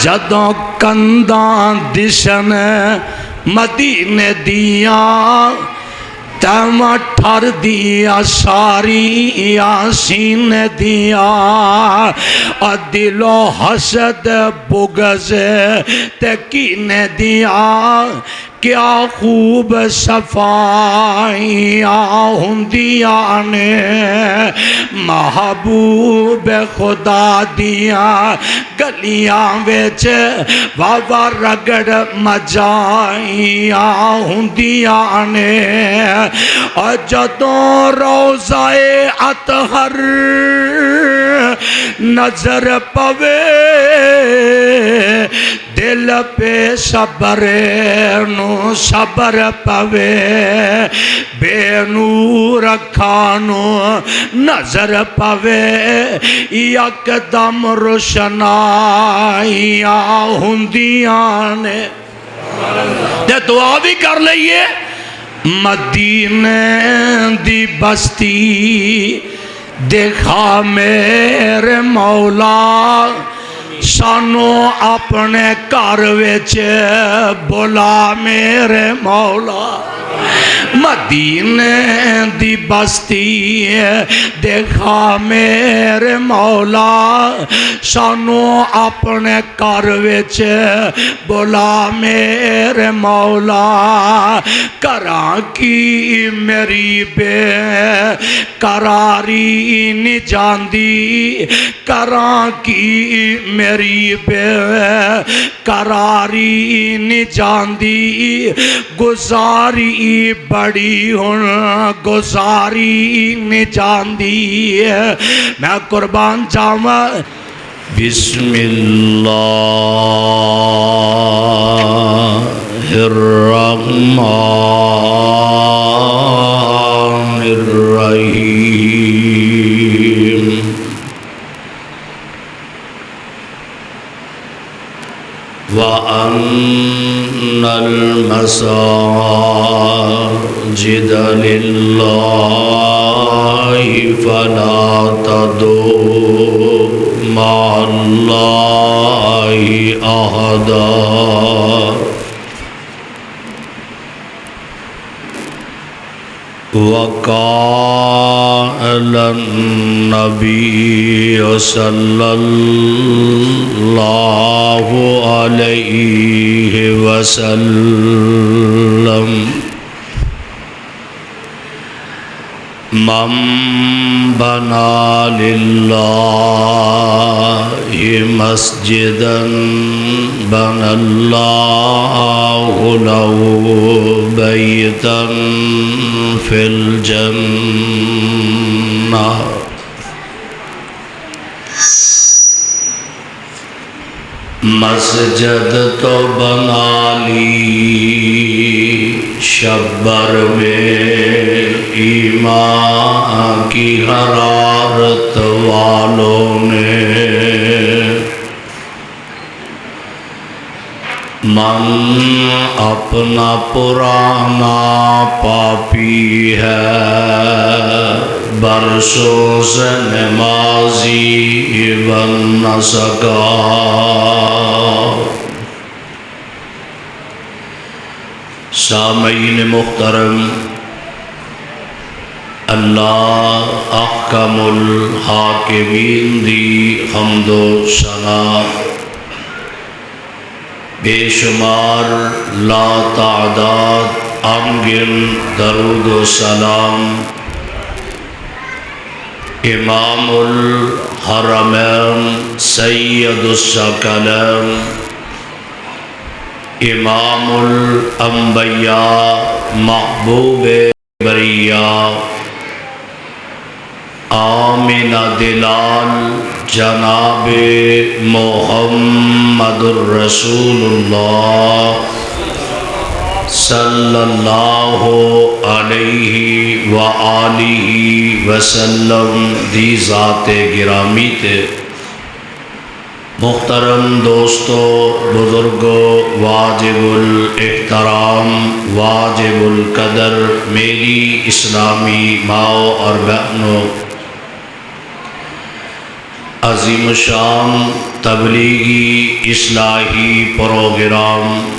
جدوں کنداں دشن مدینے دیاں تم ٹھر دیا ساری یاسین دیا دل و حسد بغض تکین دیا کیا خوب صفائیاں ہوندیاں نے محبوب خدا دیا گلیاں وچ واوا رگڑ مجائیاں ہوندیاں نے جدوں روضہ اطہر نظر پوے دل پہ صبر نو صبر پوے بے نور کھانو نظر پوے یکدم روشنائیاں ہوندیاں نے تے دعا بھی کر لئیے مدینے دی بستی دیکھا میرے مولا سانو اپنے گھر وچ بلا میرے مولا مدینے دی بستی دیکھا میرے مولا سانو اپنے گھر وچ بلا میرے مولا کراں کی میری بے قراری نہیں جاندی کراں کی میری بے قراری نہیں جاندی گزاری بڑی ہن گزاری نہیں جاندی میں قربان جاواں بسم اللہ الرحمن الرحیم وَأَنَّ الْمَسَاجِدَ لِلَّهِ فَلَا تَدْعُوا مَعَ اللَّهِ أَحَدًا وقال النبي صلى الله عليه وسلم من بنى لله مسجدا بنى الله له بيتا في الجنة مسجد تو بنا لی شبر میں ایمان کی حرارت والوں نے من اپنا پرانا پاپی ہے برسوں سے نمازی بن نہ سکا سامعین محترم اللہ احکم الحاکمین دی حمد و ثنا بے شمار لا تعداد امگن درود و سلام امام الحرمین سید الثقلین امام الانبیاء محبوب بریہ آمینہ دلال جناب محمد الرسول اللہ صلی اللہ علیہ وآلہ وسلم دی ذات گرامی تے محترم دوستو بزرگو واجب الاحترام واجب القدر میری اسلامی ماؤں اور بہنوں عظیم الشان تبلیغی اصلاحی پروگرام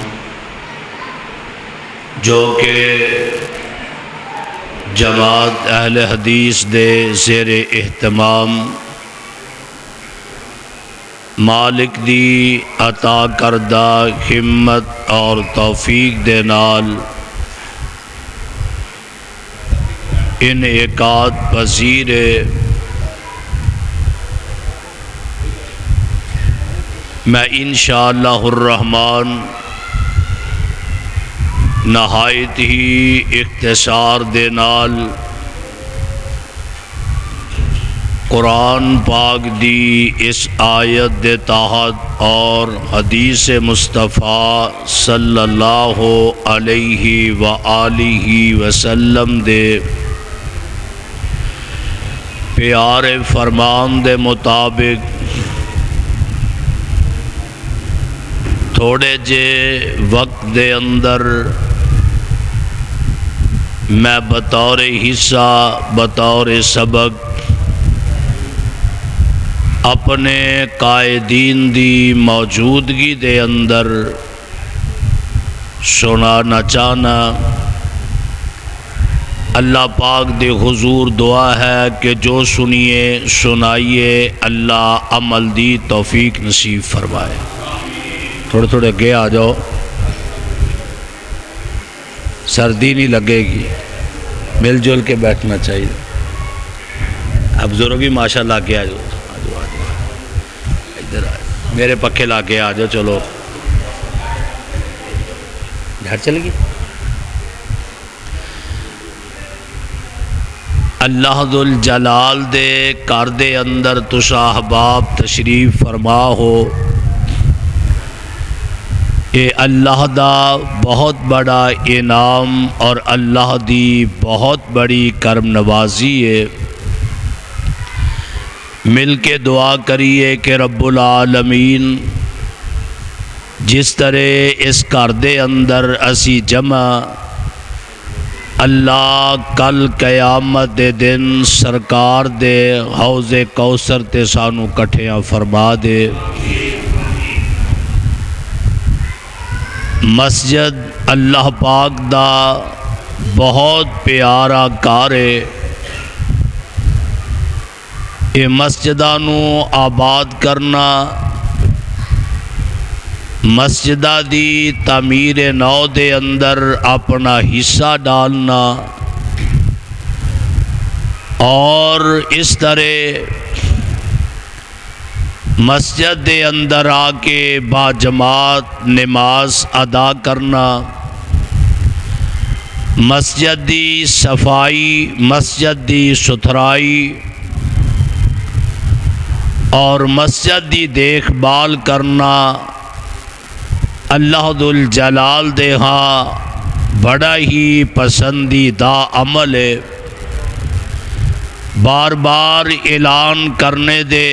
جو کہ جماعت اہل حدیث دے زیر اہتمام مالک دی عطا کردہ ہمت اور توفیق دے نال انعقاد پذیر میں انشاءاللہ الرحمن نہایت ہی اختصار دے نال قرآن پاک دی اس آیت دے تحت اور حدیث مصطفیٰ صلی اللہ علیہ وآلہ وسلم دے پیارے فرمان دے مطابق تھوڑے جے وقت دے اندر میں بطور حصہ بطور سبق اپنے قائدین دی موجودگی دے اندر سنانا چاہنا اللہ پاک دے حضور دعا ہے کہ جو سنیے سنائیے اللہ عمل دی توفیق نصیب فرمائے۔ تھوڑے تھوڑے اگے آ جاؤ، سردی نہیں لگے گی، مل جل کے بیٹھنا چاہیے۔ اب بزرگ بھی ماشاء اللہ کے آ جاؤ، ادھر آ جاؤ، میرے پکھے لا کے آ جاؤ، چلو گھر چل گئی۔ اللہ ذل جلال دے گھر دے اندر تسا احباب تشریف فرما ہو، یہ اللہ دا بہت بڑا انعام اور اللہ دی بہت بڑی کرم نوازی ہے۔ مل کے دعا کریے کہ رب العالمین جس طرح اس گھر دے اندر اسی جمع اللہ کل قیامت دے دن سرکار دے حوض کوثر تے سانو کٹھیاں فرما دے۔ مسجد اللہ پاک دا بہت پیارا کار ہے، یہ مسجدہ نو آباد کرنا، مسجدہ دی تعمیر نو دے اندر اپنا حصہ ڈالنا اور اس طرح مسجد دے اندر آ کے با جماعت نماز ادا کرنا، مسجد دی صفائی، مسجد دی ستھرائی اور مسجد دی دیکھ بھال کرنا اللہ ذل جلال دے ہاں بڑا ہی پسندیدہ عمل ہے۔ بار بار اعلان کرنے دے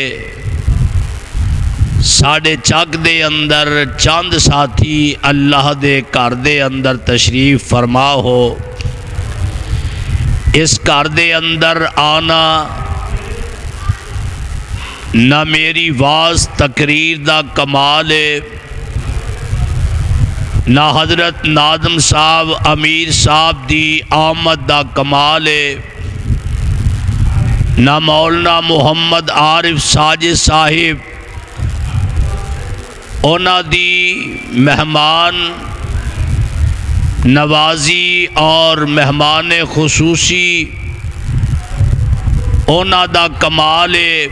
ساڑھے چک دے اندر چند ساتھی اللہ دے گھر دے اندر تشریف فرما ہو، اس گھر دے اندر آنا نہ میری واز تقریر دا کمال ہے، نہ حضرت ناظم صاحب امیر صاحب دی آمد دا کمال ہے، نہ مولانا محمد عارف ساجد صاحب اونا دی مہمان نوازی اور مہمان خصوصی اونا دا کمال ہے،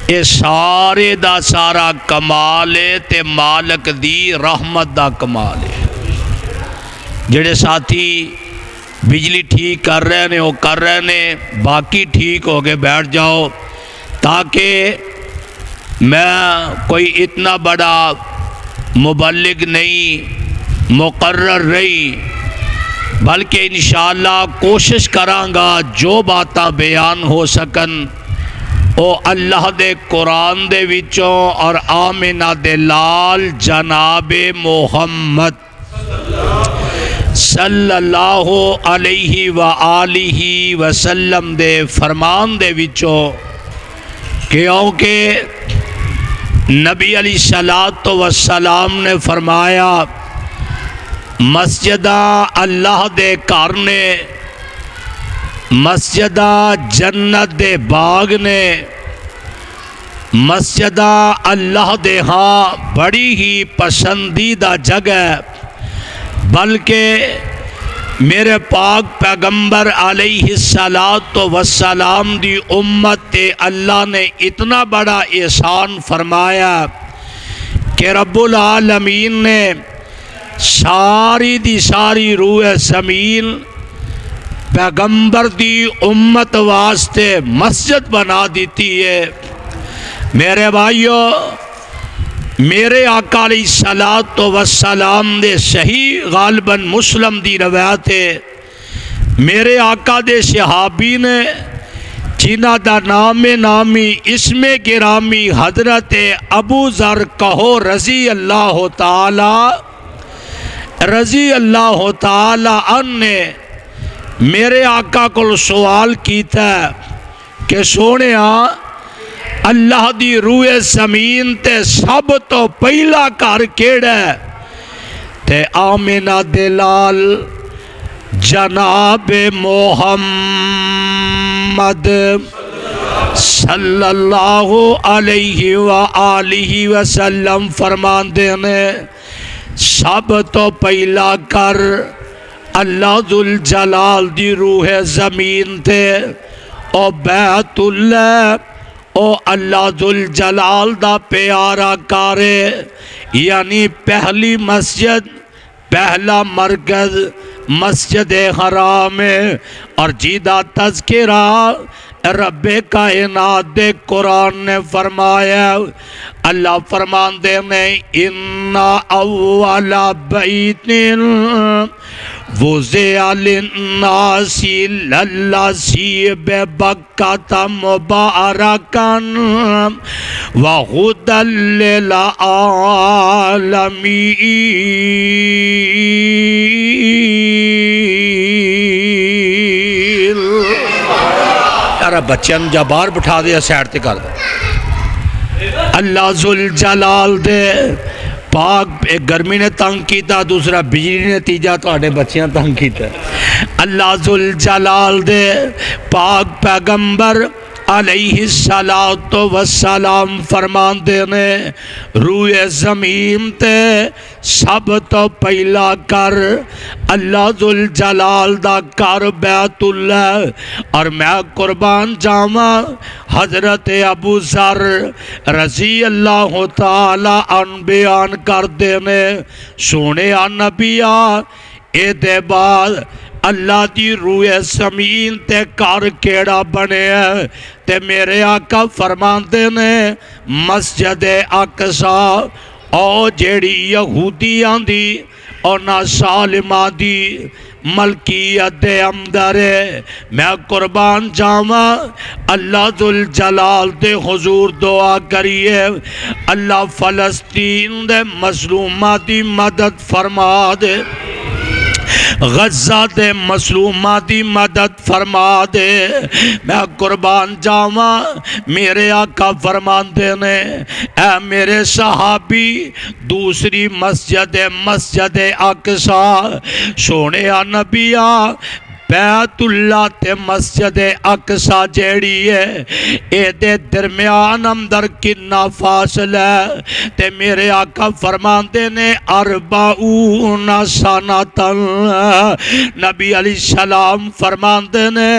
یہ سارے دا سارا کمال ہے تے مالک دی رحمت دا کمال ہے۔ جڑے ساتھی بجلی ٹھیک کر رہے ہیں وہ کر رہے ہیں، باقی ٹھیک ہو کے بیٹھ جاؤ تاکہ میں کوئی اتنا بڑا مبلغ نہیں مقرر رہی، بلکہ انشاءاللہ کوشش کرانگا جو باتاں بیان ہو سکن او اللہ دے قرآن دے وچوں اور آمنہ دے لال جناب محمد صلی اللہ علیہ وآلہ وسلم دے فرمان دے وچوں کیونکہ نبی علیہ الصلوۃ والسلام نے فرمایا مسجداں اللہ دے گھر نے، مسجداں جنت دے باغ نے، مسجداں اللہ دے ہاں بڑی ہی پسندیدہ جگہ، بلکہ میرے پاک پیغمبر علیہ الصلوۃ والسلام دی امت تے اللہ نے اتنا بڑا احسان فرمایا کہ رب العالمین نے ساری دی ساری روح زمین پیغمبر دی امت واسطے مسجد بنا دیتی ہے۔ میرے بھائیو، میرے آقا علیہ الصلوۃ والسلام دے صحیح غالباً مسلم دی روایت ہے، میرے آقا دے صحابی نے جنہ دا نام نامی اسم گرامی حضرت ابو ذر کہو رضی اللہ تعالی عنہ نے میرے آقا کو سوال کیتا کہ سونیا اللہ دی روح زمین تے سب تو پہلا گھر کیڑا ہے؟ تے آمنہ دلال جناب محمد صلی اللہ علیہ وآلہ وسلم فرماندے نے سب تو پہلا گھر اللہ ذوالجلال دی روح زمین تے او بیت اللہ او اللہ ذوالجلال دا پیارا کارے، یعنی پہلی مسجد، پہلا مرکز مسجد حرام ہے، اور جیدہ تذکرہ رب کائنات دے قرآن نے فرمایا، اللہ فرماندے نے اِنَّا اَوَّلَ بَيْتٍ وُضِعَ لِلنَّاسِ لَلَّذِي بِبَکَّةَ مُبَارَکًا وَهُدًى لِلْعَالَمِينَ۔ یارہ بچیاں جا باہر بٹھا دیا، سیڈ تے کر دے۔ اللہ ذوالجلال دے پاک، ایک گرمی نے تنگ کیتا، دوسرا بجلی نے تیجا تو آڑے بچیاں تنگ کیتا۔ اللہ ذوالجلال دے پاک پیغمبر علیہ الصلوۃ والسلام فرماندے نے روح زمین تے سب تو پہلا کر اللہ ذوالجلال دا کر بیت اللہ، اور میں قربان جاواں حضرت ابو ذر رضی اللہ تعالی عنہ بیان کر دینے سونے نبیہ اے دے بعد اللہ دی روح زمین تے کار کیڑا بنے ہے، تے میرے آقا فرماندے نے مسجد اقصی او جیڑی یہودیاں دی اور ناسالمہ دی ملکیت دے اندر ہے۔ میں قربان جاواں اللہ ذوالجلال دے حضور دعا کریے اللہ فلسطین دے مظلومہ دی مدد فرما دے، غزہ دے مظلومہ دی مدد فرما دے۔ میں قربان جاواں میرے آقا فرماندے نے اے میرے صحابی دوسری مسجد اقصی سونے نبیہ بیت اللہ تے مسجد اقصی جیڑی ہے اے دے درمیان اندر کنا فاصلہ تے میرے آقا فرماندے نے 40 سنتاً، نبی علیہ السلام فرماندے نے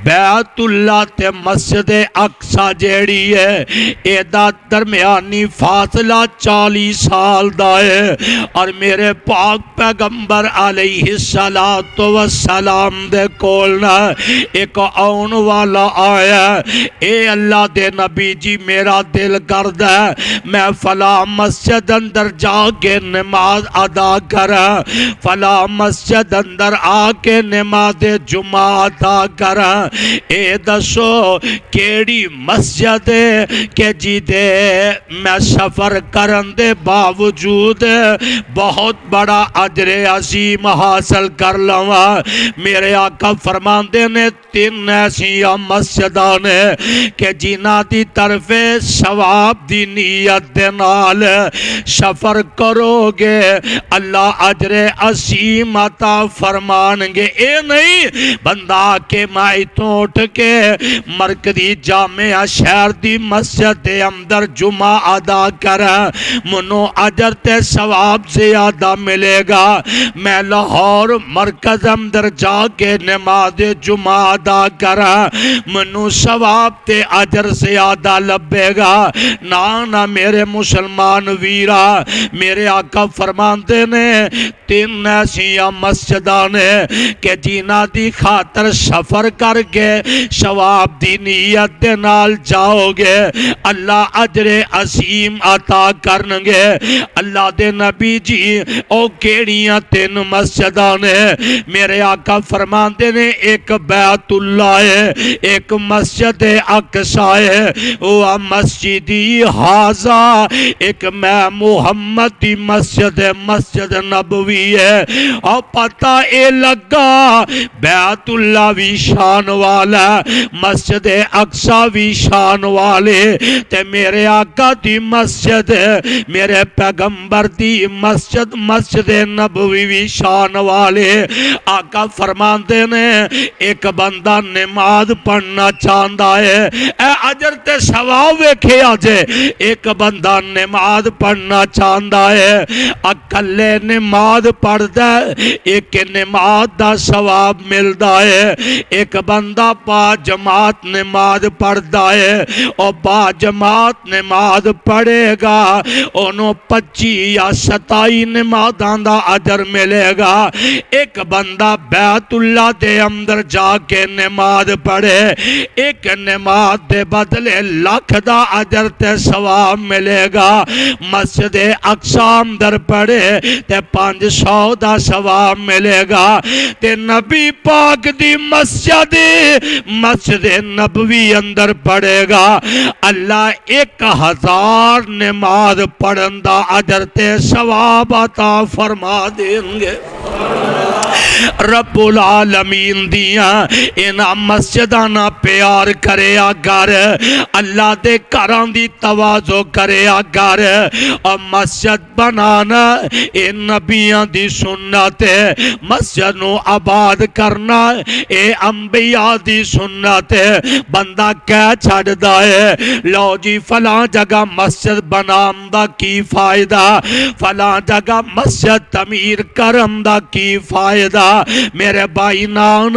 بیت اللہ تے مسجد اقصی جیڑی ہے اے دا درمیانی فاصلہ 40 سال دا ہے، اور میرے پاک پیغمبر علیہ الصلوۃ والسلام دے کولنا ایک آن والا آیا، اے اللہ دے نبی جی میرا دل کرد ہے میں فلاں مسجد اندر جا کے نماز ادا کرا، فلاں مسجد اندر آ کے نماز جمعہ ادا کرا، اے دسو کیڑی مسجد کہ جی دے میں سفر کرن دے باوجود بہت بڑا اجر عظیم حاصل کر لوا۔ میرے آقا فرماندے نے تین ایسیاں مسجداں نے کہ جنہاں دی طرف ثواب دی نیت دے نال سفر کرو گے اللہ اجر عظیم عطا فرمان گے۔ اے نہیں بندہ کہ میں تو اٹھ کے مرکزی جامعہ شہر دی مسجد دے اندر جمعہ ادا کرا منو اجر تے ثواب زیادہ ملے گا، میں لاہور مرکز اندر جا کے نماز جمعہ ادا کرا منو ثواب تے اجر زیادہ لبے گا۔ نہ میرے مسلمان ویرا، میرے آقا فرماندے نے تین ایسیاں مسجداں نے کہ جنہاں دی خاطر سفر کر کے ثواب دی نیت دے نال جاؤ گے اللہ اجر عظیم عطا کرنگے۔ اللہ دے نبی جی او کیڑیاں تین مسجداں نے؟ میرے آقا فرماندے نے ایک بیت اللہ ہے، ایک مسجد اقصی ہے، وہ مسجدی حاضہ، ایک میں محمد دی مسجد نبوی ہے۔ اور پتہ اے لگا بیت اللہ بھی شان والا، مسجد اقصی بھی شان والے، تے میرے آقا دی مسجد میرے پیغمبر دی مسجد نبوی بھی شان والے۔ آقا فرماندے نے ایک بندہ نماز پڑھنا چاہتا ہے، اے اجر تے ثواب ویکھے آجے، ایک بندہ نماز پڑھنا چاہتا ہے اکلے نماز پڑھدا ہے ایک نماز دا ثواب ملدا ہے، ایک بندہ با جماعت نماز پڑھدا ہے اور با جماعت نماز پڑھے گا انہوں 25 یا 27 نمازاں دا اجر ملے گا۔ ایک بندہ بیت اللہ دے اندر جا کے نماز پڑھے ایک نماز دے بدلے لاکھ دا اجر تے ثواب ملے گا۔ مسجد اقصی اندر پڑھے تے 500 دا ثواب ملے گا۔ تے نبی پاک دی مسجد نبوی اندر پڑھے گا اللہ 1000 نماز پڑھن دا اجر تے ثواب عطا فرما دیں گے۔ رب العالمین دیاں انہاں مسجداں پیار کرے اگر اللہ دے گھران دی تواضع کرے اگر اور مسجد بنانا اے نبیاں دی سنت ہے، مسجد نو آباد کرنا اے انبیاء دی سنت ہے۔ بندہ کہہ چھڑدا ہے لو جی فلاں جگہ مسجد بنام دا کی فائدہ، فلاں جگہ مسجد تعمیر کرم دا کی فائدہ۔ میرے بھائی نان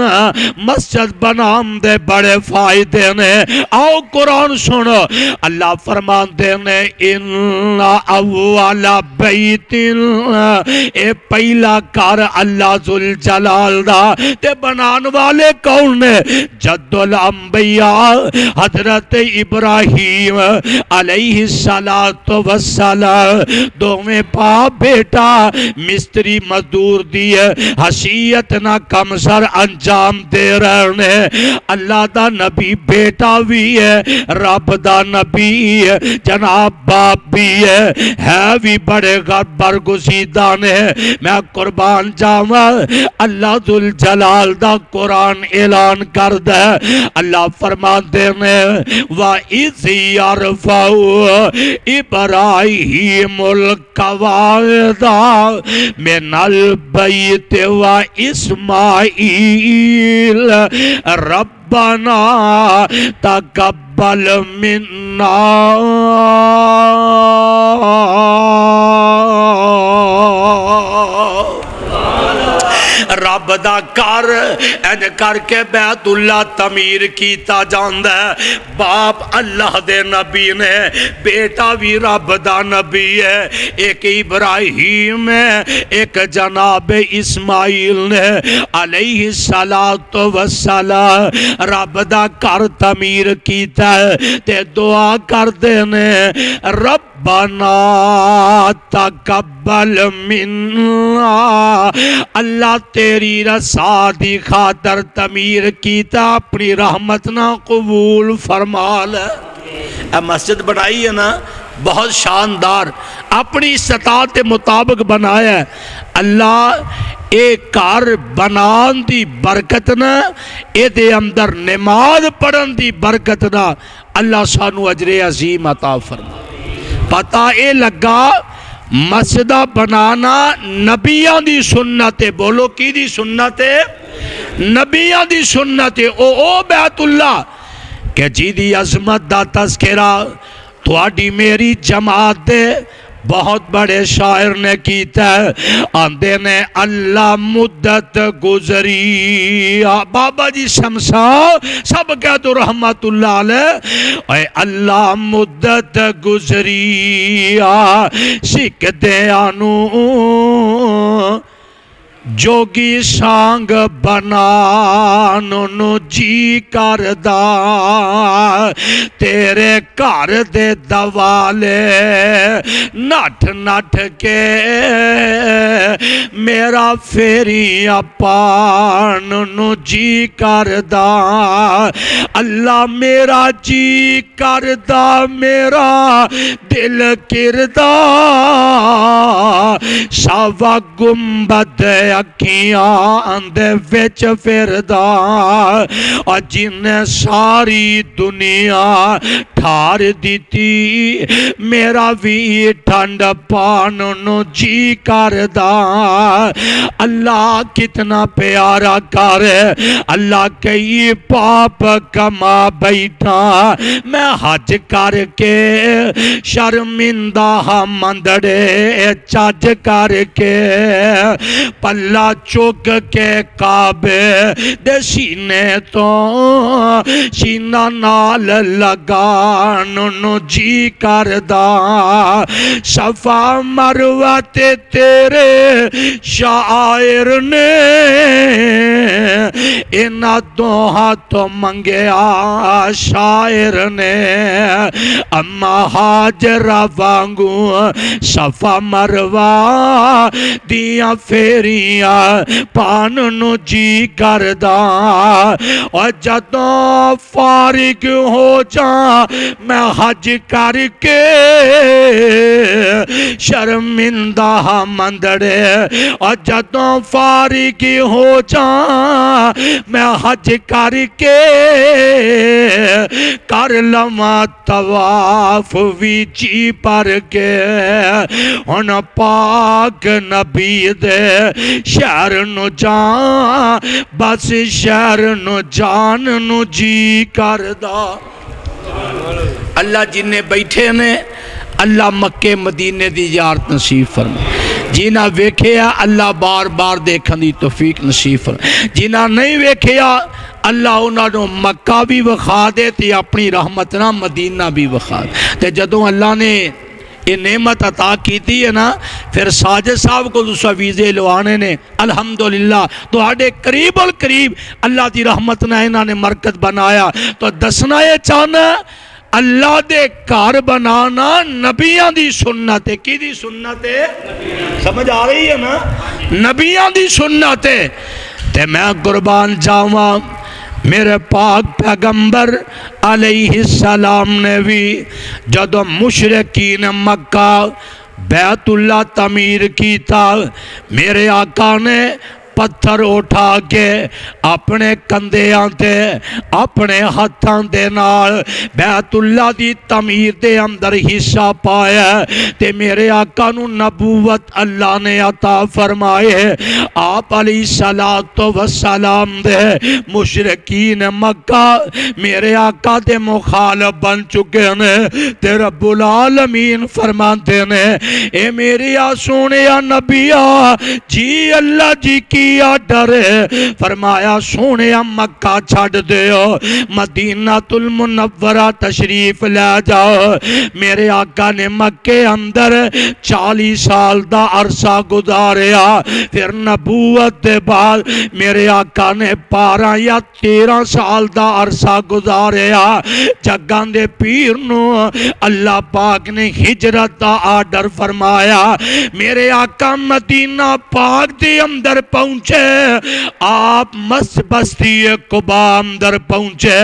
مسجد بنام دے بڑے فائدے نے، آؤ قرآن سنو۔ اللہ فرماندے نے ان اول بیت اے پہلا کار اللہ ذوالجلال دا تے بنان والے کون نے؟ جد الانبیاء حضرت ابراہیم علیہ السلام، دوویں باپ بیٹا مستری مزدور دیئے حیثیت نہ کم سر انجام دے رہنے۔ اللہ دا نبی بیٹا بھی ہے، رب دا نبی جناب باپ بھی ہے بھی بڑے برگزیدہ نے۔ میں قربان جاواں اللہ ذوالجلال دا قرآن اعلان کر دے۔ اللہ فرماندے نے وَإِذْ يَرْفَعُ إِبْرَاهِيمُ الْقَوَاعِدَ مِنَ الْبَيْتِ وَإِسْمَاعِيلَ رَبَّنَا تَقَبَّلْ مِنَّا رب دا کر این کر کے بیت اللہ تعمیر کیتا جاندہ ہے۔ باپ اللہ دے نبی نے، بیٹا بھی رب دا نبی ہے، ایک ابراہیم ہے ایک جناب اسماعیل نے علیہ السلام۔ رب دا کر تعمیر کیتا ہے تے دعا کر دینے ربنا تقبل منا، اللہ تیری رضا دی خاطر تعمیر کیتا، اپنی رحمت نہ قبول فرما لے۔ اے مسجد بنائی ہے نا بہت شاندار، اپنی استطاعت کے مطابق بنایا ہے۔ اللہ ایک گھر بنان دی برکت نہ، اے دے اندر نماز پڑھن دی برکت نہ، اللہ سانو اجر عظیم عطا فرما۔ پتہ اے لگا مسجدہ بنانا نبیاں دی سنت ہے، بولو کی دی سنت ہے؟ نبیاں دی سنت ہے۔ او بیت اللہ کہ جی دی عظمت دا تذکرہ تواڈی میری جماعت دے بہت بڑے شاعر نے کیتا ہے، آندے نے اللہ مدت گزری، بابا جی شمشاں سب کہہ دو رحمت اللہ علیہ، اے اللہ مدت گزری سکھ دیانو جوگی سانگ بنانو جی کردہ، تیرے گھر دے دوالے نٹھ نٹھ کے میرا پھیریاں پانو جی کردہ، اللہ میرا جی کردہ، میرا دل کردہ سوا گنبد اکھیاں دے وچ پھردا، اور جن ساری دنیا ٹھار دیتی میرا بھی ٹھنڈ پانو جی کردا۔ اللہ کتنا پیارا کر، اللہ کئی پاپ کما بیٹھا، میں حج کر کے شرمندہ مندڑے چج کر کے پلا چوک کے کعبے دے سینے تو سینہ نال لگانو جی کردہ، صفا مروہ تے تیرے شاعر نے انہاں دوہاں تو منگیا شاعر نے، اما حاجرہ وانگو صفا مروہ دیاں پھیریاں پانو جی کردہ، اور جدوں فارغ ہو جا میں حج کر کے شرمندہ مندڑے، اور جدوں فارغ ہو جا میں حج کر کے کر لواں طواف وی جی پر کے، ہن پاک نبی دے شہر نو جان بس شہر نو جان نو جی کردہ۔ اللہ جنہیں بیٹھے نے اللہ مکے مدینے دی زیارت نصیب فرما، جنہ ویکھیا اللہ بار بار دیکھن دی توفیق نصیب فرما، جنہ نہیں ویکھیا اللہ انہاں نو مکہ بھی وکھا دے تے اپنی رحمت نہ مدینہ بھی وکھا دے۔ تے جدوں اللہ نے یہ نعمت عطا کیتی ہے نا، پھر ساجد صاحب کو دوسرا ویزے لوانے نے الحمدللہ تو آڑے قریب القریب اللہ دی رحمت نہ انہاں نے مرکز بنایا۔ تو دسنا یہ چاہنا اللہ دے گھر بنانا نبیاں دی سنت ہے۔ کی دی سنت ہے؟ سمجھ آ رہی ہے نا؟ نبیاں دی سنت ہے۔ تے میں قربان جاواں میرے پاک پیغمبر علیہ السلام نے بھی جدو مشرکین مکہ بیت اللہ تعمیر کیتا، میرے آقا نے پتھر اٹھا کے اپنے کندیاں تے اپنے ہاتھاں دے نال بیت اللہ دی تعمیر دے اندر حصہ پایا، تے میرے آقا نو نبوت اللہ نے عطا فرمائے۔ آپ علیہ السلام دے مشرکین مکہ میرے آقا دے مخالف بن چکے نے، تے رب العالمین فرماتے نے اے میری سونیا نبیہ جی اللہ جی کی کی آڈر فرمایا سونے مکہ چھڑ دیو مدینہ المنورہ تشریف لے جاؤ میرے آقا نے مکے اندر 40 سال دا عرصہ گزاریا پھر نبوت دے بعد میرے آقا نے 12 یا 13 سال دا عرصہ گزاریا جگان دے پیر نو اللہ پاک نے ہجرت دا آرڈر فرمایا میرے آقا مدینہ پاک دے اندر پہنچے آپ بستی قبا اندر پہنچے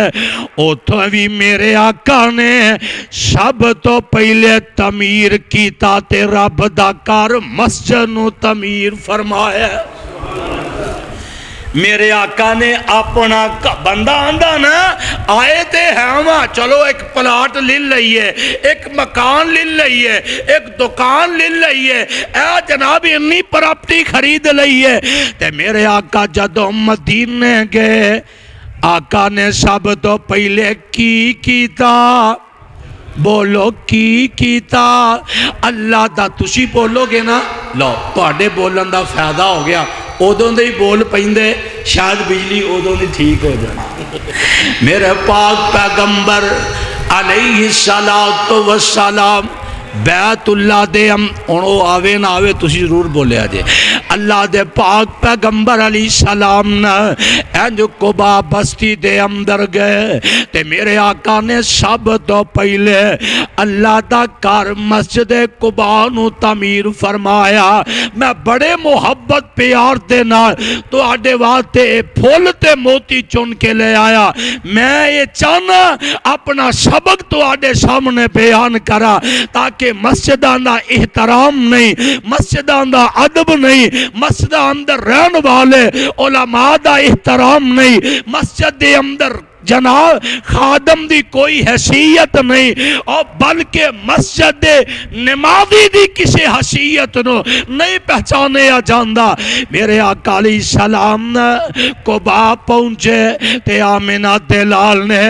اتھوں بھی میرے آقا نے سب تو پہلے تعمیر کیتا تے رب دا کار مسجد نو تعمیر فرمایا میرے آقا نے اپنا بندہ آندہ نا آئے تے ہاں چلو ایک پلاٹ لے لئیے ایک مکان لے لئیے ایک دکان لے لئیے اے جناب انی پراپرٹی خرید لئیے تے میرے آقا جدو مدینے گئے آقا نے سب تو پہلے کی کیتا بولو کی کیتا اللہ دا تسی بولو گے نا لو تواڈے بولن دا فائدہ ہو گیا ادوں دے ہی بول پیندے شاید بجلی ادوں دی ٹھیک ہو جائے میرے پاک پیغمبر علیہ السلام بیت اللہ دے انہوں آوے نہ آوے تسی ضرور بولے آجے اللہ دے پاک پیغمبر علیہ السلام نا اینج قبا بستی دے اندر گئے تے میرے آقا نے سب تو پہلے اللہ دا کار مسجد قبا نو تعمیر فرمایا میں بڑے محبت پیار دے نال تو آڈے واتے پھول تے موتی چن کے لے آیا میں یہ چاہنا اپنا سبق تو آڈے سامنے بیان کرا تاکہ کہ مسجدان دا احترام نہیں مسجدان دا ادب نہیں مسجدان اندر رہن والے علماء دا احترام نہیں مسجد دے اندر جناب خادم دی کوئی حیثیت نہیں اور بلکہ مسجد نمازی دی کسی حیثیت نو نہیں پہچانے جاندہ میرے آقا علیہ السلام قبا پہنچے تے آمنہ دلال نے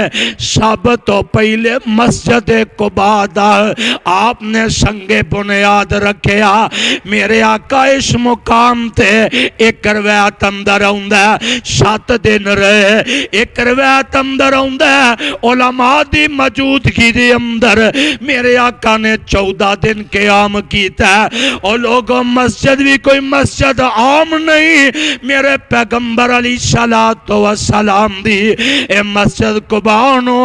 سب تو پہلے مسجد قبا دا آپ نے سنگ بنیاد رکھیا میرے آقا اس مقام تے ایک روایت اندر آؤندہ 7 دن رہے ایک روایت اندر آؤندہ علماء دی موجودگی دی اندر میرے آقا نے 14 دن قیام کیتا ہے اور لوگوں مسجد بھی کوئی مسجد عام نہیں میرے پیغمبر علیہ السلام دی اے مسجد قبانو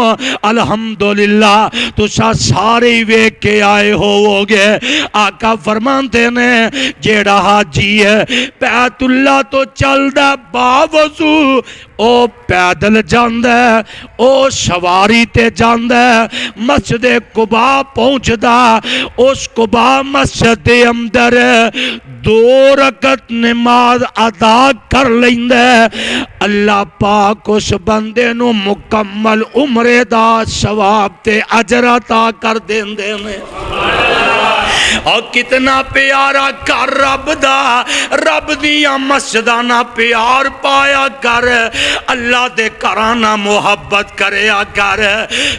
الحمدللہ تو سارے ویک کے آئے ہوگے آقا فرمانتے نے جیڑا حاجی ہے بیت اللہ تو چل دا باوضو او پیدل جاندہ او سواری تے جاندہ مسجد قبا پہنچ دا اس قبا مسجد اندر 2 رکعت نماز ادا کر لیندہ اللہ پاک اس بندے نو مکمل عمرے دا ثواب تے اجر عطا کر دیندے نے اور کتنا پیارا کر رب دا رب دیا مسجدانا پیار پایا کر اللہ دے کرانا محبت کریا کر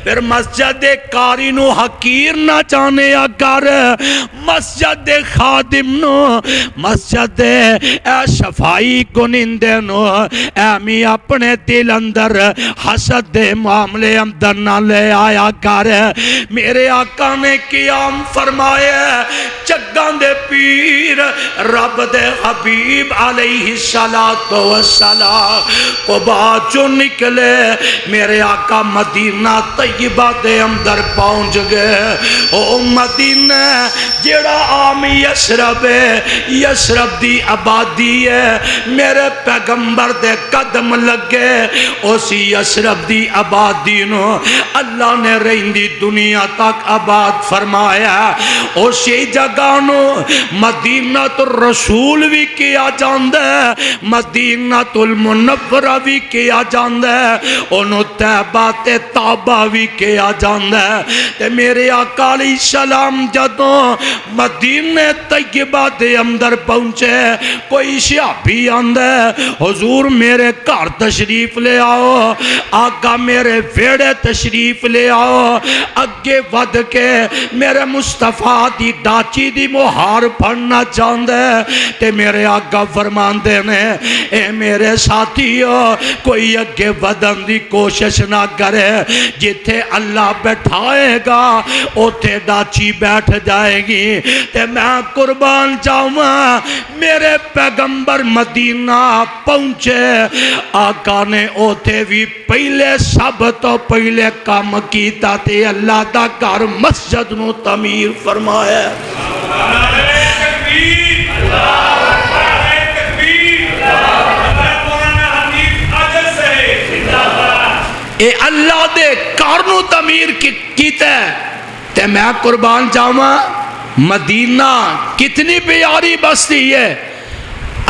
پھر مسجد کاری نو حقیر نہ جانے کر مسجد خادم نو مسجد اے شفائی کنندے نو ایمی اپنے دل اندر حسد دے معاملے اندر نہ لے آیا کر میرے آقا نے قیام فرمائے چگان دے پیر رب دے حبیب علیہ السلام قبا جو نکلے میرے آقا مدینہ طیبہ دے اندر پہنچ گئے او مدینہ جیڑا عام یسرب دی آبادی ہے میرے پیغمبر دے قدم لگے اسی یسرب دی آبادی نو اللہ نے رہندی دنیا تک آباد فرمایا اسی جگانو مدینہ الرسول بھی کیا جاندہ ہے مدینہ المنورہ بھی کیا جاندہ ہے انہوں تیبات تابہ بھی کیا جاندہ ہے تے میرے آقا علیہ السلام جدوں مدینہ طیبہ دے اندر پہنچے کوئی صحابی آندہ ہے حضور میرے گھر تشریف لے آؤ آقا میرے ویڑے تشریف لے آؤ اگے ود کے میرے مصطفیٰ دی ڈاچی دی مہار پڑھنا چاہتا ہے تے میرے آقا فرماندے نے اے میرے ساتھیو کوئی اگے ودن دی کوشش نہ کرے، جتھے اللہ بیٹھائے گا اوتھے ڈاچی بیٹھ جائے گی۔ تے میں قربان جاواں میرے پیغمبر مدینہ پہنچے، آقا نے اوتھے بھی پہلے سب تو پہلے کام کیتا تے اللہ دا گھر مسجد نو تعمیر فرمایا۔ اے اللہ دے گھر نو تعمیر کیتا ہے تے میں قربان جاواں مدینہ کتنی پیاری بستی ہے۔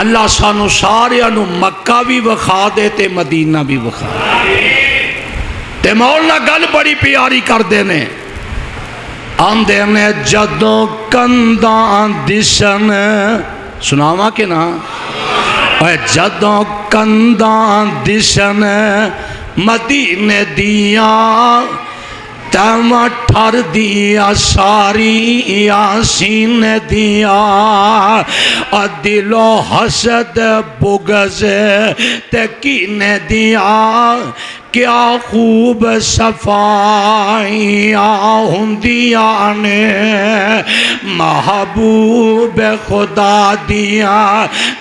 اللہ سانو سارے انو مکہ بھی وکھا دے تے مدینہ بھی وکھا دے تے مولا گل بڑی پیاری کر دینے آندے نے جدوں کنداں دشن سناواں کہ نا اے جدوں کنداں دشن مدینے دیاں تم ٹھر دیا ساری یاسین دیا دل و حسد بغض تکین دیا کیا خوب صفائیاں ہندیاں نے محبوب خدا دیا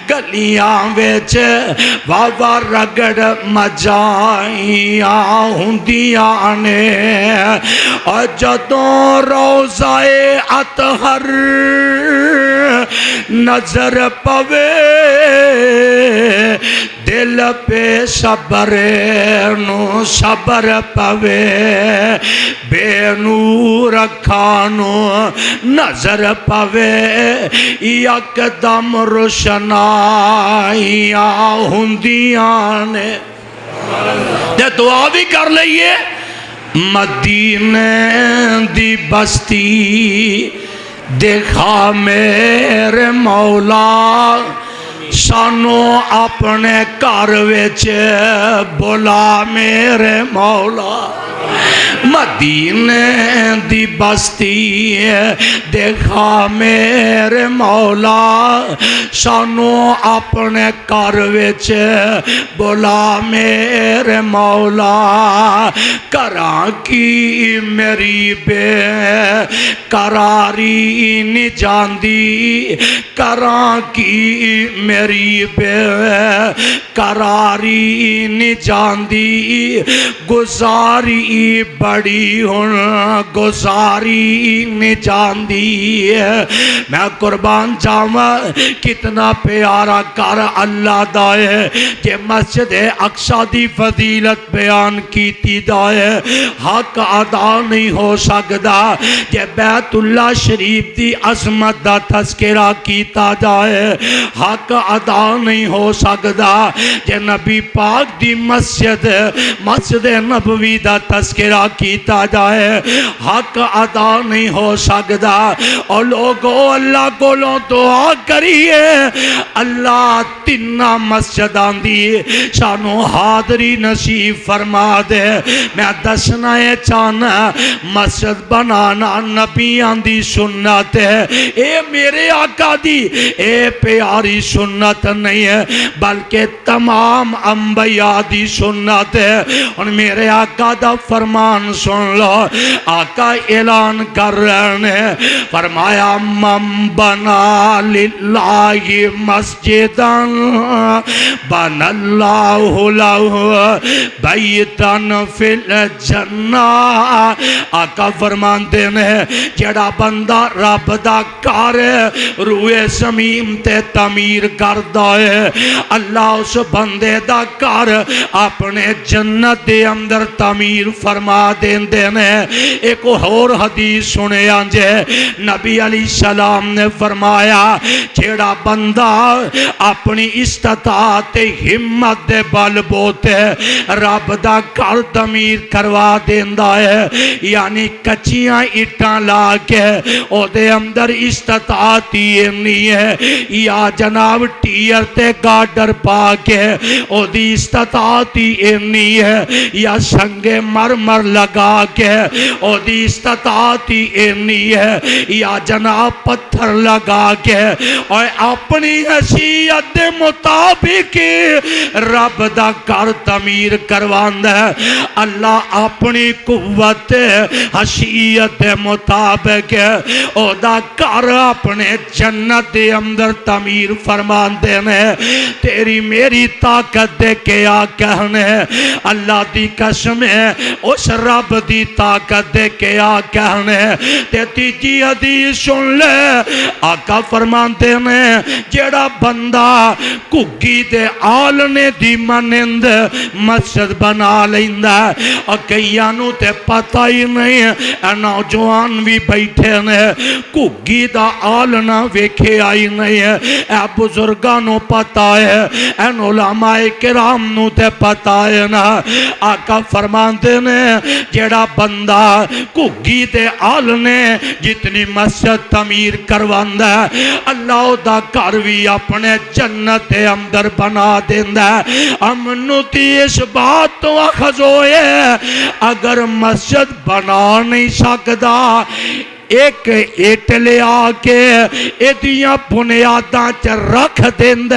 گلیاں ویچ واوا رگڑ مجائیاں ہندیاں نے جدوں روضہ اطہر نظر پوے دل پہ صبر نو صبر پوے بے نور کھانو نظر پوے یک دم روشنائیاں ہندیاں نے تے دعا بھی کر لئیے مدینے دی بستی دیکھا میرے مولا سانو اپنے گھر وچ بلا میرے مولا مدینے دی بستی دیکھا میرے مولا سانو اپنے گھر وچ بلا میرے مولا کراں کی میری بے قراری نہیں جاندی کراں کی میری بے قراری نہیں جاندی گزاری بڑی ہن گزاری نہیں جاندی میں قربان جاواں کتنا پیارا کر اللہ دا ہے کہ مسجد اقصی دی فضیلت بیان کیتی دا ہے حق ادا نہیں ہو سکدا کہ بیت اللہ شریف دی عظمت دا تذکرہ کیتا جائے حق ادا نہیں ہو سکدا کہ نبی پاک دی مسجد نبوی دا تذکرہ کیتا جائے حق ادا نہیں ہو سکدا اور لوگوں اللہ کو دعا کریے اللہ تینہ مسجدان دی سانو حاضری نصیب فرما دے میں دسنا چاہنا مسجد بنانا نبیان دی سنت ہے اے میرے آقا دی اے پیاری سنت نہیں ہے بلکہ تمام انبیاء دی سنت ہے اور میرے آقا دا فرمان سن لو آقا اعلان کر رہے ہیں فرمایا من بنا للہ مسجداً بن اللہ لہ بیتاً فی الجنہ آقا فرماندے ہیں جڑا بندہ رب دا کار روئے زمین تے تعمیر کردہ ہے اللہ اس بندے دا کار اپنے جنت دے اندر تعمیر فرما دیندے نے ایک اور حدیث سنے آنجے نبی علیہ السلام نے فرمایا جیڑا بندہ اپنی استطاعت ہمت دے بل بوتے رب دا گھر تعمیر کروا دیندا ہے یعنی کچیاں اٹھاں لا کے او دے اندر استطاعت ہی نہیں ہے یا جناب ٹیر تے گاڈر پا کے او دی استطاعت ہی نہیں ہے یا سنگ مرمر لگ لگا کے او دی استطاعت ہی اینی ہے یا جناب پتھر لگا کے اور اپنی حیثیت دے مطابق رب دا گھر تعمیر کرواندہ ہے اللہ اپنی قوت حیثیت دے مطابق او دا گھر اپنے جنت دے اندر تعمیر فرماندے نے تیری میری طاقت دے کیا کہنے اللہ دی قسم ہے اس رب دی طاقت دے کیا کہنے تے تیجی حدیث سن لے آقا فرماندے نے جیڑا بندہ کگی دے آلنے دی منند مسجد بنا لیندہ ہے اور کئیانو تے پتہ ہی نہیں اے نوجوان بھی بیٹھے نے کگی دا آلنا ویکھے آئی نہیں ہے اے بزرگانو پتہ ہے اے علماء کرام نو تے پتہ ہے نا آقا فرماندے نے جیڑا بندہ کگی دے آلنے جتنی مسجد تعمیر کرواندہ ہے اللہ دا گھر بھی اپنے جنت اندر بنا دیندہ ہے امنو تی اس بات تو اخذ ہوئے اگر مسجد بنا نہیں سکتا ایک ایٹ لے آکے ایدیاں بنیاداں چ رکھ دیندے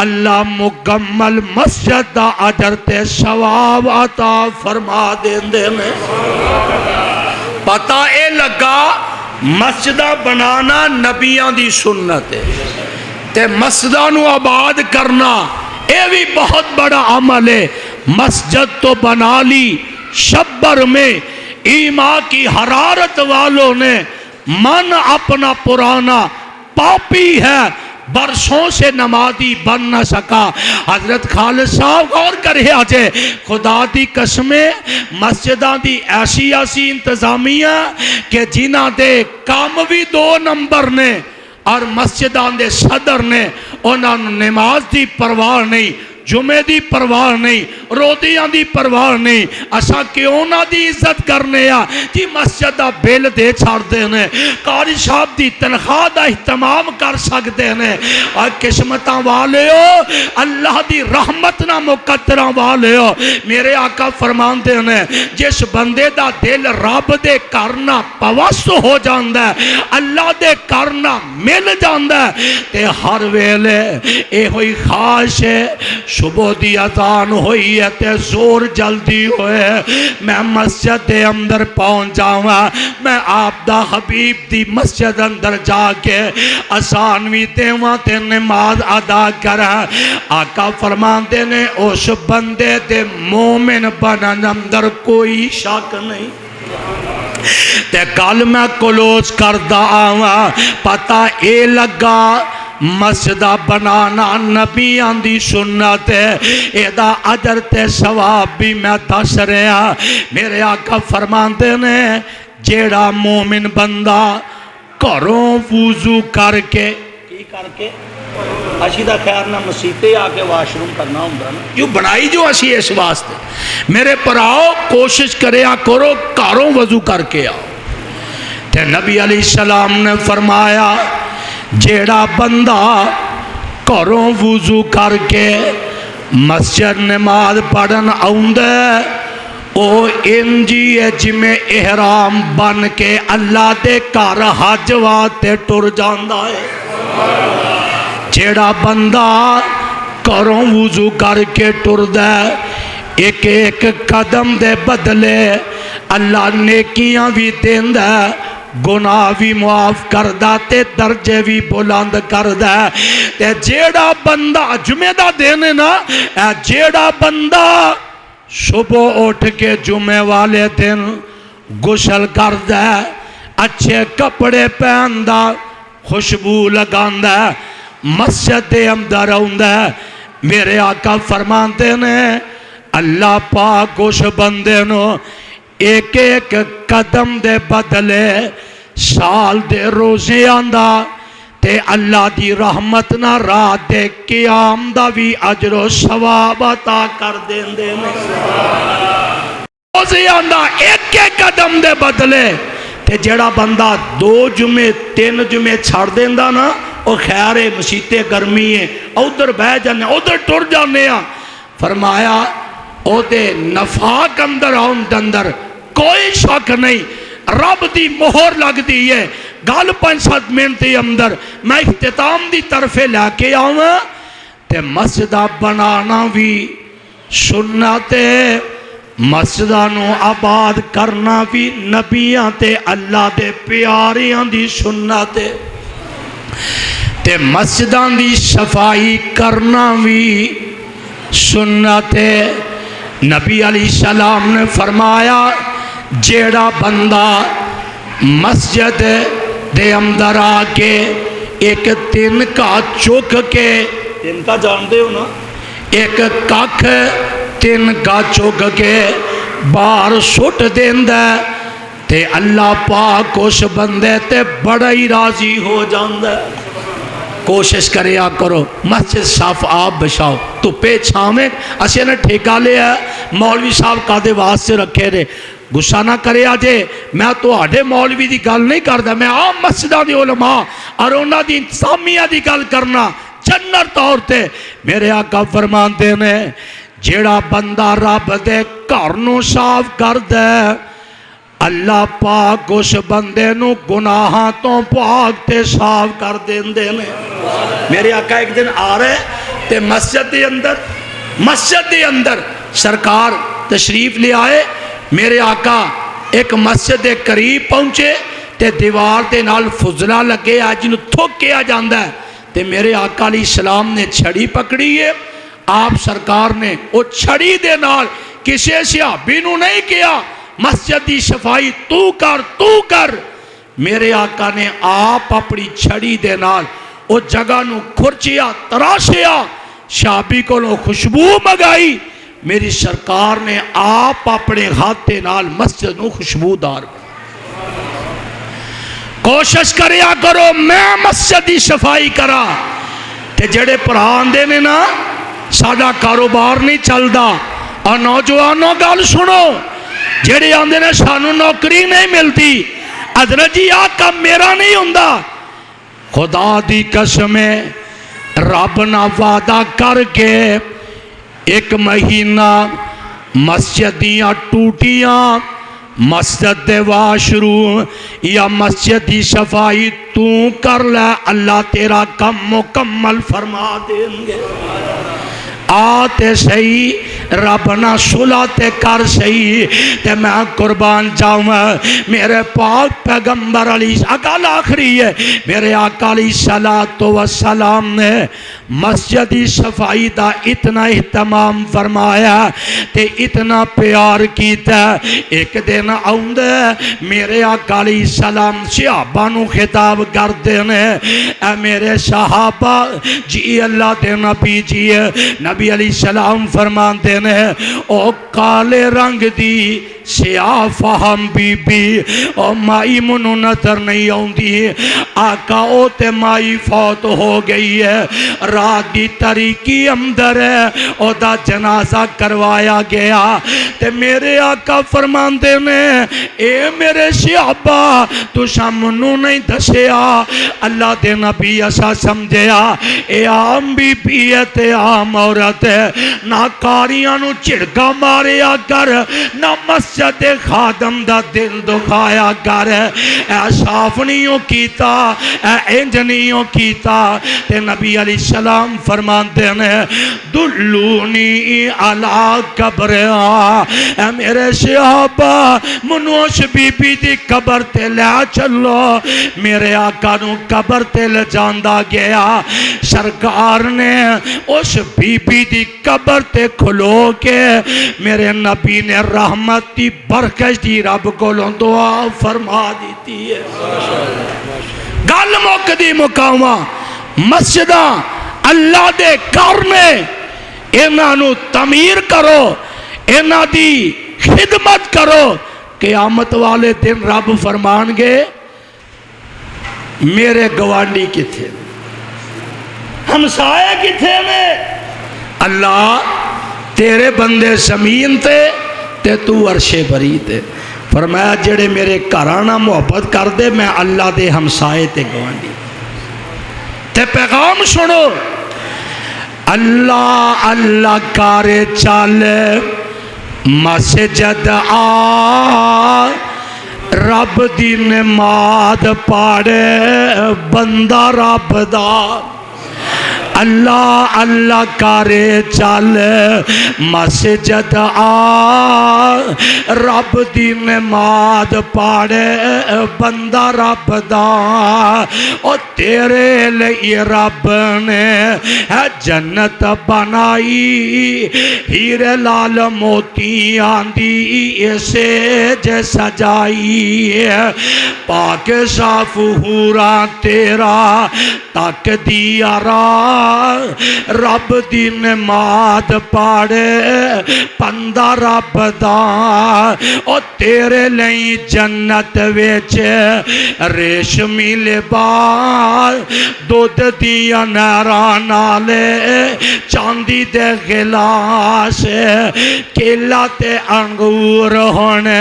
اللہ مکمل مسجد دا اجر تے ثواب عطا فرما دیندے میں پتہ اے لگا مسجدہ بنانا نبیاں دی سنت ہے تے مسجدہ نو آباد کرنا اے بھی بہت بڑا عمل ہے مسجد تو بنا لی شبر میں ایمان کی حرارت والوں نے من اپنا پرانا پاپی ہے برسوں سے نمازی بن نہ سکا حضرت خالد صاحب غور کرے آجے خدا دی قسمیں مسجدان دی ایسی انتظامیہ کہ جنہ دے کام بھی 2 نمبر نے اور مسجدان دے صدر نے انہوں نے نماز دی پرواہ نہیں جمعے دی پرواہ نہیں رودیاں دی پرواہ نہیں اسا کیوں نہ دی عزت کرنے آ جی مسجد دا بیل دے چھاڑ دینے قاری صاحب دی تنخواہ دا اہتمام کر سکتے ہیں اور قسمتاں والے ہو اللہ دی رحمت نہ مقدرہ والے ہو میرے آقا فرمان دینے جس بندے دا دل رب دے کرنا پوست ہو جاندہ ہے اللہ دے کرنا مل جاندہ ہے تے ہر ویلے اے ہوئی خواہش ہے صبح دی اذان ہوئی ہے تے زور جلدی ہوئے میں مسجد دے اندر پہنچ جاؤں میں آپ دا حبیب دی مسجد اندر جا کے اذان دیواں تے نماز ادا کرا آقا فرماندے نے اس بندے دے مومن بنن اندر کوئی شک نہیں تے کل میں کلوز کردہ آواں پتہ اے لگا مسجدہ بنانا نبیاں دی سنت ہے ایدہ اجر تے ثواب بھی میں دس رہا میرے آقا فرماندے نے جیڑا مومن بندہ کروں وضو کر کے کی کر کے اسی دا خیر نہ مسیطے آکے واشروم کرنا ہوں گا جو بنائی جو اسی اس واسطے میرے پر آؤ کوشش کرے کرو کاروں وضو کر کے آؤ تے نبی علیہ السلام نے فرمایا جیڑا بندہ کروں وضو کر کے مسجد نماز پڑھن آؤندے او انجی جمیں احرام بن کے اللہ دے کار حج واتے ٹر جاندہ ہے جیڑا بندہ کروں وضو کر کے ٹر دے ایک ایک قدم دے بدلے اللہ نیکیاں بھی دین دے گناہ بھی معاف کردہ تے درجے بھی بلند کردہ تے جیڑا بندہ جمعہ دا دینے نا جیڑا بندہ صبح اٹھ کے جمعہ والے دن غسل کردہ اچھے کپڑے پہندہ خوشبو لگاندہ مسجد اندر آندہ میرے آقا فرماندے نے اللہ پاک اس بندے نو ایک ایک قدم دے بدلے سال دے روزے آندہ تے اللہ دی رحمت نہ رات دے قیام دا بھی اجر و ثواب عطا کر دیں دے روزے آندہ ایک ایک قدم دے بدلے تے جڑا بندہ 2 جمعے 3 جمعے چھاڑ دیں دا نا او خیر ہے مسیطے گرمی ہے ادھر بہ جانے ادھر ٹر جانے فرمایا او دے نفاق اندر آن دندر کوئی شک نہیں رب دی مہر لگ دی ہے گل 5-7 منٹ دے اندر میں اختتام دی طرف لے کے آؤں تے مسجدہ بنانا بھی سنت ہے مسجدہ نو آباد کرنا بھی نبیاں تے اللہ دے پیاریاں دی سنت ہے تے مسجداں دی صفائی کرنا بھی سنت ہے نبی علیہ السلام نے فرمایا جیڑا بندہ مسجد دے اندر آکے ایک تن کا چک کے تن کا جانتے ہو نا ایک کاکھ تن کا چک کے باہر سٹ دیندہ تے اللہ پاک اس بندے تے بڑا ہی راضی ہو جاندہ کوشش کریا کرو مسجد صاف آپ بچاؤ تو پہ چھامیں اسے نے ٹھیکا لیا مولوی صاحب کا دے واسطے رکھے رہے گسا نہ کرے آجے میں تو آڑے مولوی دی گل نہیں کردا میں عام مسجدہ دی علماء اور انہاں دی انتظامیہ دی گل کرنا جنر طور تے میرے آقا فرمان دینے جیڑا بندہ رب دے کرنو صاف کر دے اللہ پاک اس بندے نو گناہاں تو پاک تے صاف کر دین دینے میرے آقا ایک دن آ رہے تے مسجد دے اندر سرکار تشریف لے آئے میرے آقا ایک مسجد دے قریب پہنچے تے دیوار تے نال فضلہ لگے آج جنہوں تھوک کیا جاندہ ہے تے میرے آقا علیہ السلام نے چھڑی پکڑی ہے آپ سرکار نے وہ چھڑی دے نال کسی صحابی نو نہیں کیا مسجد دی صفائی تو کر میرے آقا نے آپ اپنی چھڑی دے نال وہ جگہ نو کھرچیا تراشیا صحابی کو لو خوشبو مگائی میری سرکار نے آپ اپنے ہاتھے نال مسجد نو خوشبو دار کوشش کریا کرو میں مسجد دی صفائی کرا تے جڑے پرہان دے نے نا ساڑھا کاروبار نہیں چل دا اور نوجوانوں گال سنو جڑے آندے نے سانو نوکری نہیں ملتی حضرت جی آقا میرا نہیں ہوندہ خدا دی قسمیں رب نہ وعدہ کر کے ایک مہینہ مسجدیاں ٹوٹیاں مسجد دے واشروم یا مسجد دی صفائی تو کر لے اللہ تیرا کم مکمل فرما دیں گے آتے صحیح رب نہ سلاتے کر صحیح تے میں قربان جاؤں میرے پاک پیغمبر علیہ اقال آخری ہے میرے آقا علیہ السلام نے مسجدی صفائی دا اتنا اہتمام فرمایا تے اتنا پیار کیتا ایک دن آؤندے میرے آقا علیہ السلام صحابہ نو خطاب کر دینے اے میرے صحابہ جی اللہ دے نبی جی نبی علیہ السلام فرمان دینے او کالے رنگ دی سیاہ فہم بی بی او مائی منو نظر نہیں آؤں دی آقا او تے مائی فوت ہو گئی ہے رات دی طریقی اندر ہے او دا جنازہ کروایا گیا تے میرے آقا فرمان دینے اے میرے صحابہ تو سامنو نہیں دسیا اللہ دے نبی ایسا سمجھیا اے عام بی بی ہے تے عام عورت ہے نہ کاریاں نو چڑکا ماریا کر نہ مسجد خادم دا دل دکھایا کر اے صاف نہیں کیتا اے انج نہیں کیتا تے نبی علیہ السلام فرمان دینے دلونی علی قبر اے میرے صحابہ منوش بی بی دی قبر تے لے چلو میرے آقا نو قبر تے لے جاندہ گیا سرکار نے اس بی بی دی قبر تے کھلو کے میرے نبی نے رحمت دی برکش دی رب کو لوں دعا فرما دیتی ہے گل موقع مقامہ مسجدہ اللہ دے کرنے انہاں نو تعمیر کرو انہاں دی خدمت کرو قیامت والے دن رب فرمان گے میرے گوانڈی کتھے ہمسائے کتھے میں اللہ تیرے بندے زمین تے تو عرشے بری تے فرمایا جڑے میرے گھرانا محبت کر دے میں اللہ دے ہمسائے تے گوانڈی تے پیغام سنو اللہ اللہ کارے چالے مسجد آ رب دی نماز پاڑے بندہ رب دا اللہ اللہ کرے چل مسجد آ رب دی نماز پاڑے بندہ رب دا او تیرے لئے رب نے ہے جنت بنائی ہیرے لال موتی آندی اسے جے سجائی پاک صاف حورا تیرا تک دیا را رب دی نماز پاڑے بندہ رب دا او تیرے لئی جنت ویچ ریشمی لباس دودھ دیا نہران نالے چاندی دے گلاس کیلا تے انگور ہونے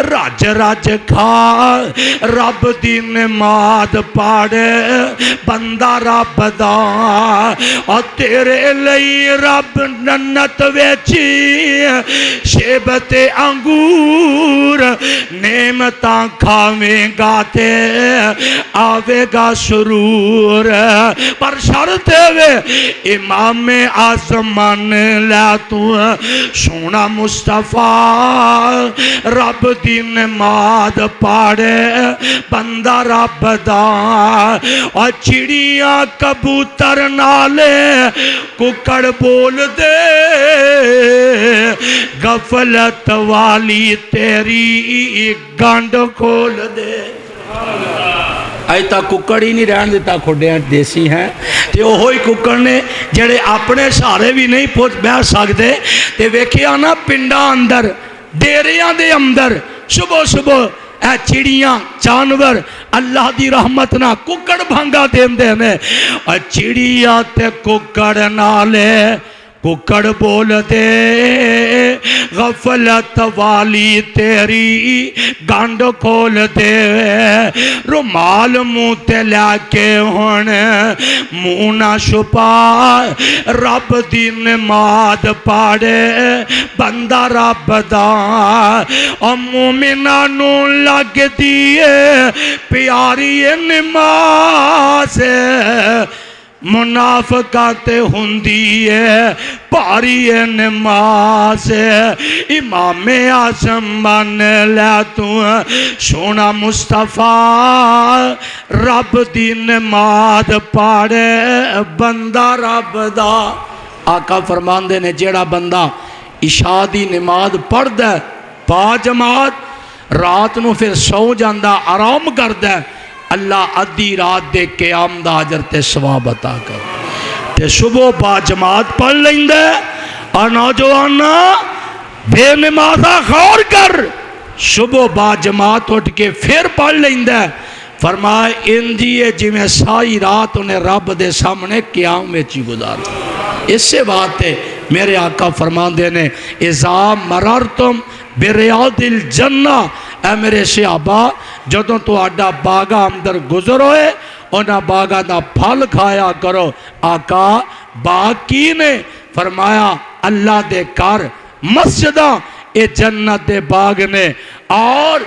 رج رج کھا رب دی نماز پاڑے بندہ رب دا اور تیرے لئی رب جنت ویچی شیبت انگور نعمتاں کھاویں گا تے آوے گا سرور پر شرط وے امام آزمان لے تو سونا مصطفیٰ رب دی نماز پاڑے بندہ رب دا اور چڑیاں کبوتر نالے ککڑ بول دے غفلت والی تیری گانڈ کھول دے ایتا ککڑ ہی نہیں رہن دیتا کھوڑیاں دیسی ہیں تے اوہی ککڑ نے جڑے اپنے سارے بھی نہیں پوچھ بیٹھ سکتے تے ویکھیا نا پنڈا اندر ڈیریاں دے اندر صبح صبح اے چڑیاں جانور اللہ دی رحمت نہ ککڑ بھنگا دین دے میں اور چڑیاں تے ککڑ نالے ککڑ بول دے غفلت والی تیری گانڈ کھول دے رومال منہ تے لے کے ہون منہ نہ چھپا رب دی نماز پاڑے بندہ رب دا اور مومنانو لگ دیے پیاری نماز منافقات ہوندی ہے پاری نماز امام اعظم بن لے تو سونا مصطفیٰ رب دی نماز پاڑے بندہ رب دا آقا فرماندے نے جیڑا بندہ عشاء دی نماز پڑھ دے با جماعت رات نو پھر سو جاندہ آرام کر دے اللہ ادھی رات دے قیام دا اجر تے ثواب عطا کر تے صبح با جماعت پڑھ لیں دے اور نوجوانا بے نمازہ غور کر صبح با جماعت اٹھ کے پھر پڑھ لیں دے فرمائے انجیے جی میں ساری رات انہیں رب دے سامنے قیام میں چی گزار اس سے بات ہے میرے آقا فرمان دینے اذا مررتم بریاض الجنہ اے میرے صحابہ جدوں تو آڈا باغا اندر گزر ہوئے انہا باغا دا پھل کھایا کرو آقا باغ کی نے فرمایا اللہ دے کار مسجدہ اے جنت دے باغ نے اور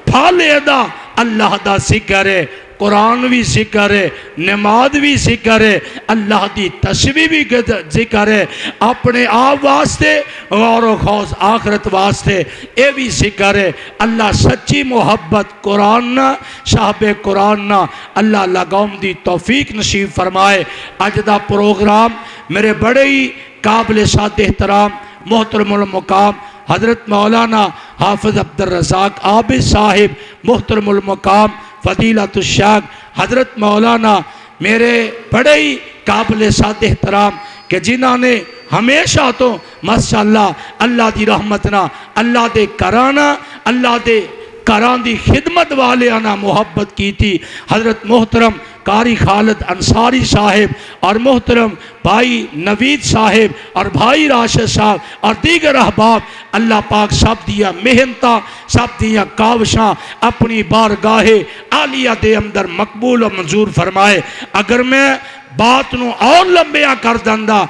پھل ادا اللہ دا ذکر ہے قرآن بھی ذکر ہے نماز بھی ذکر ہے اللہ دی تسبیح بھی ذکر ہے اپنے آپ واسطے غور و خوف آخرت واسطے اے بھی ذکر ہے اللہ سچی محبت قرآن نہ صاحب قرآن نہ اللہ لگاؤں دی توفیق نصیب فرمائے آج دا پروگرام میرے بڑے ہی قابل سات احترام محترم المقام حضرت مولانا حافظ عبدالرزاق عابد صاحب محترم المقام فضیلت الشیخ حضرت مولانا میرے بڑے ہی قابل سات احترام کہ جنہوں نے ہمیشہ تو ماشاءاللہ اللہ دی رحمتنا اللہ دے کرانا اللہ دے کران دی خدمت والے آنا محبت کی تھی حضرت محترم قاری خالد انصاری صاحب اور محترم بھائی نوید صاحب اور بھائی راشد صاحب اور دیگر احباب اللہ پاک سب دیا محنتاں سب دیا کاوشاں اپنی بارگاہ عالیہ دے اندر مقبول و منظور فرمائے اگر میں بات نو اور لمبیا کر دندہ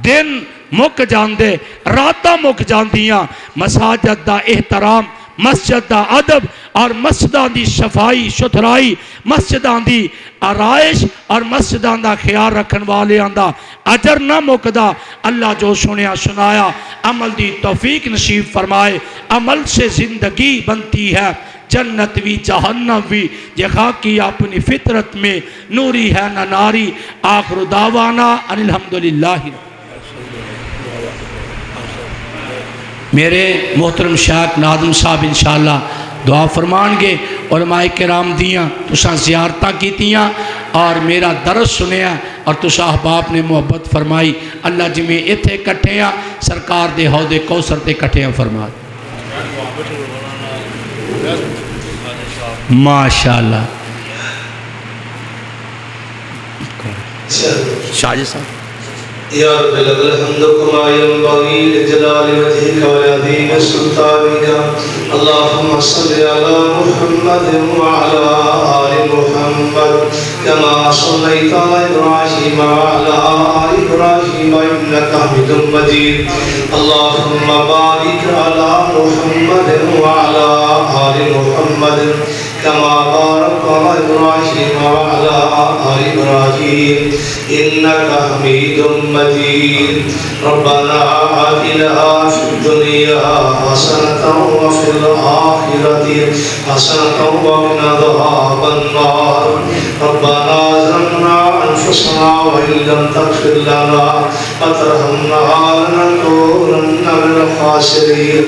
دن مک جاندے راتاں مک جاندیاں مساجد دا احترام مسجد دا ادب اور مسجداں دی صفائی ستھرائی مسجداں دی آرائش اور مسجداں دا خیال رکھن والے دا اجر نہ مکدا اللہ جو سنیا سنایا عمل دی توفیق نصیب فرمائے عمل سے زندگی بنتی ہے جنت بھی جہنم بھی یہ خاکی اپنی فطرت میں نوری ہے نہ ناری آخر دعوانا ان الحمدللہ میرے محترم شیخ ناظم صاحب انشاءاللہ دعا فرمان گے علماء کرام دیاں تساں زیارتاں کیتیاں اور میرا درس سنیا اور تساں احباب نے محبت فرمائی اللہ جی میں اتھے کٹھیاں سرکار دے حوض کوثر تے کٹھیاں فرما ماشاءاللہ شاہ جی صاحب یا رب الحمد کما ينبغي لجلال وجهك ولعظيم سلطانك اللهم صل على محمد وعلى آل محمد كما صليت على إبراهيم وعلى آل إبراهيم إنك حميد مجيد اللهم بارك على محمد وعلى آل محمد كما باركت على إبراهيم وعلى آل إبراهيم إنك حميد مجيد ربنا آتنا في الدنيا حسنة وفي الآخرة حسنة وقنا عذاب النار ربنا ظلمنا أنفسنا وإن لم تغفر لنا وترحمنا لنكونن من الخاسرين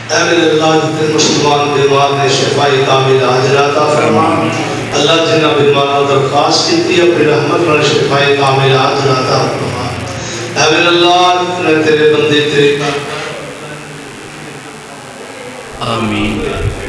اے اللہ جتنے مسلمان بیمار نے شفائی کامل عاجلہ عطا فرما اللہ جنہ بیماروں درخواست کی اپنی رحمت پر شفائی کامل عاجلہ عطا فرما اے اللہ جتنے تیرے بندے تیرے آمین